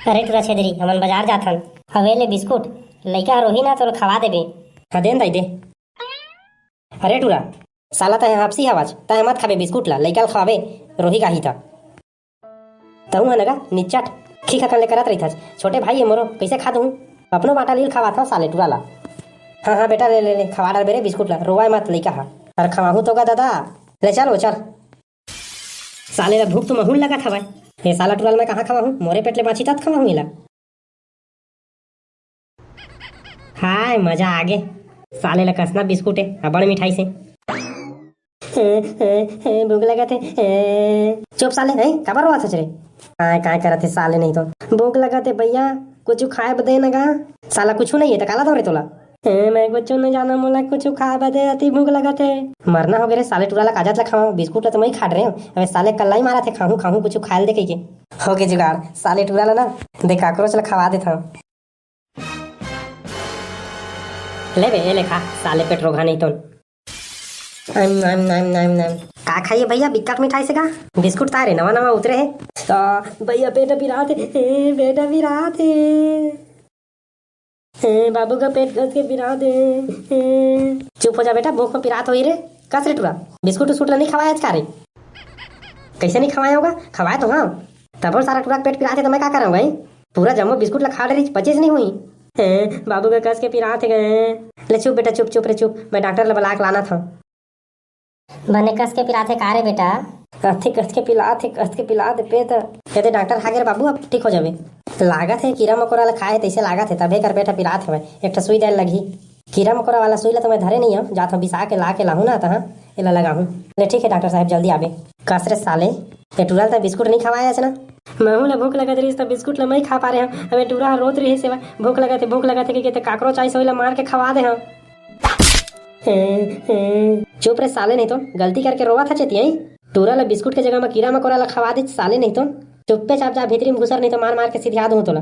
अरे टूरा छेदरी हमन बाजार जाथन हवे ले बिस्कुट लइका रोही ना तो खवा देबे। हाँ देन दाई दे। अरे टूरा साला तय आपसी आवाज तय मत खाबे बिस्कुट ला लइका ल खवाबे रोही गाही था तहु हनगा निच्चट खी खकन ले करत रही था। छोटे भाई है मोरो कैसे खा दूँ अपनो बाटा लील खवा था साले टूरा ला। हाँ हाँ बेटा ले ले ले खवा डाल बेरे बिस्कुट ला रोवाए मत लइका हा अरे खवाहू तो का दादा ले चल वो चल। साले ला भूख तो महूल लगा खवाए ये साला टूरा मैं कहाँ खवाहूँ मोरे पेट ले बाछी तत खवाहूँ मिला। हाय मजा आ गे साले ला कसना बिस्कुट है अबड़ मिठाई से भूख लगा थे चुप साले है कबर हुआ था रे काय काय करत है साले नहीं तो भूख लगा थे भैया कुछ खाए बदे न गा साला कुछ नहीं है तो काला दौरे तोला मैं कुछ नहीं जाना मोला कुछ खाए बदे अति भूख लगा थे मरना हो गए साले टूरा ला काजत ला खाओ बिस्कुट ला तो मैं खा रहे हूँ अबे साले कल्ला ही मारा थे खाऊं खाऊं कुछ खाए दे के हो गए जुगाड़ साले टूरा ला ना देख काकरोच ला खवा देता हूँ ले बे ले खा साले पेट रोगा नहीं तो का खाइए भैया बिक्कट मिठाई से का बिस्कुट तारे नवा नवा उतरे है तो भैया पेट पिरात है बेटा पिरात है बाबू का पेट घस के पिरात है चुप हो जा बेटा भूख में पिरात हुई रे कस रे टूरा बिस्कुट उस्कुट नहीं खवाया आज का रे कैसे नहीं खवाया होगा खवाया तो हाँ तब और सारा टूरा पेट पिरात है तो मैं क्या कर रहा हूँ भाई पूरा जम्मो बिस्कुट ला खा रही पचीस नहीं हुई बाबू का कस के पिरात है ले चुप बेटा चुप चुप रे चुप मैं डॉक्टर ला बुला के लाना था बने कस के पिलाते का रे बेटा कस के पिला दे पेट कहते डॉक्टर खा गए बाबू अब ठीक हो जावे लागत है कीड़ा मकोड़ा ला खाए तैसे लागत है तबे कर बेटा पिलात है एक सुई डाल लगी कीड़ा मकोड़ा वाला सुई ला तो मैं धरे नहीं हूँ जात बिसा के ला के लाहू ना तहाँ एला लगाहूँ ले ठीक है डॉक्टर साहब जल्दी आवे कसरे साले टूरा तो बिस्कुट नहीं खवाया ना महू ला भूख लगा रही बिस्कुट ला मैं खा पा रहे हैं अबे टूरा रोत रही सेवा भूख लगा थे कि काकरो चाय सोई ला मार के खवा दे हम चुप रे साले नहीं तो गलती करके रोवा था चेती आई टूरा ला बिस्कुट के जगह में कीड़ा मकोड़ा ला खवा दे साले नहीं तो चुप्पे चाप जा भीतरी में घुसर नहीं तो मार मार के सीधा दूँ तोला।